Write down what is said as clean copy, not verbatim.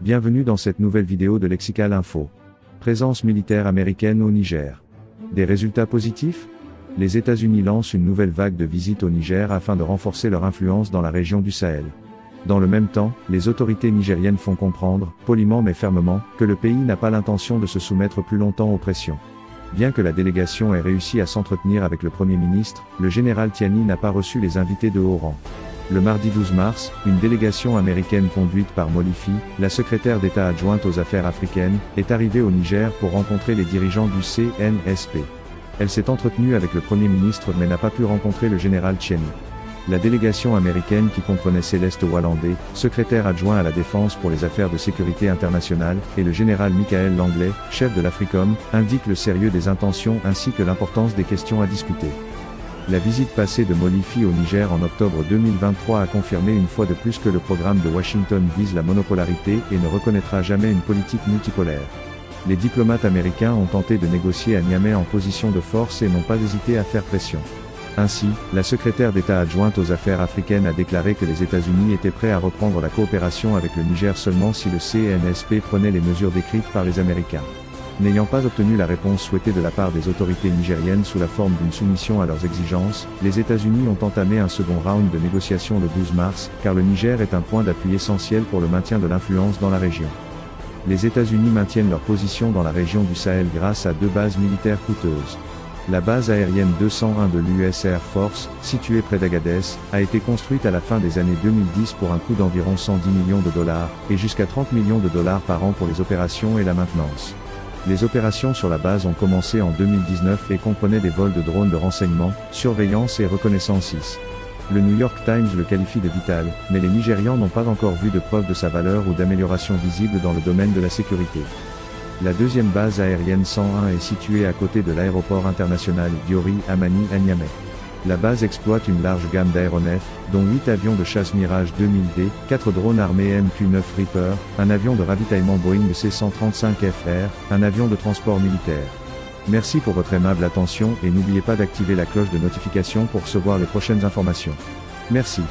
Bienvenue dans cette nouvelle vidéo de Lexical Info. Présence militaire américaine au Niger. Des résultats positifs? Les États-Unis lancent une nouvelle vague de visites au Niger afin de renforcer leur influence dans la région du Sahel. Dans le même temps, les autorités nigériennes font comprendre, poliment mais fermement, que le pays n'a pas l'intention de se soumettre plus longtemps aux pressions. Bien que la délégation ait réussi à s'entretenir avec le Premier ministre, le général Tiani n'a pas reçu les invités de haut rang. Le mardi 12 mars, une délégation américaine conduite par Molifi, la secrétaire d'État adjointe aux affaires africaines, est arrivée au Niger pour rencontrer les dirigeants du CNSP. Elle s'est entretenue avec le Premier ministre mais n'a pas pu rencontrer le général Tiani. La délégation américaine qui comprenait Céleste Wallandé, secrétaire adjoint à la défense pour les affaires de sécurité internationale, et le général Michael Langlais, chef de l'AFRICOM, indique le sérieux des intentions ainsi que l'importance des questions à discuter. La visite passée de Molifi au Niger en octobre 2023 a confirmé une fois de plus que le programme de Washington vise la monopolarité et ne reconnaîtra jamais une politique multipolaire. Les diplomates américains ont tenté de négocier à Niamey en position de force et n'ont pas hésité à faire pression. Ainsi, la secrétaire d'État adjointe aux affaires africaines a déclaré que les États-Unis étaient prêts à reprendre la coopération avec le Niger seulement si le CNSP prenait les mesures décrites par les Américains. N'ayant pas obtenu la réponse souhaitée de la part des autorités nigériennes sous la forme d'une soumission à leurs exigences, les États-Unis ont entamé un second round de négociations le 12 mars, car le Niger est un point d'appui essentiel pour le maintien de l'influence dans la région. Les États-Unis maintiennent leur position dans la région du Sahel grâce à deux bases militaires coûteuses. La base aérienne 201 de l'US Air Force, située près d'Agadez, a été construite à la fin des années 2010 pour un coût d'environ 110 millions de dollars, et jusqu'à 30 millions de dollars par an pour les opérations et la maintenance. Les opérations sur la base ont commencé en 2019 et comprenaient des vols de drones de renseignement, surveillance et reconnaissance IS. Le New York Times le qualifie de vital, mais les Nigérians n'ont pas encore vu de preuve de sa valeur ou d'amélioration visible dans le domaine de la sécurité. La deuxième base aérienne 101 est située à côté de l'aéroport international Diori Amani à Niamey. La base exploite une large gamme d'aéronefs, dont 8 avions de chasse Mirage 2000D, 4 drones armés MQ-9 Reaper, un avion de ravitaillement Boeing C-135FR, un avion de transport militaire. Merci pour votre aimable attention et n'oubliez pas d'activer la cloche de notification pour recevoir les prochaines informations. Merci.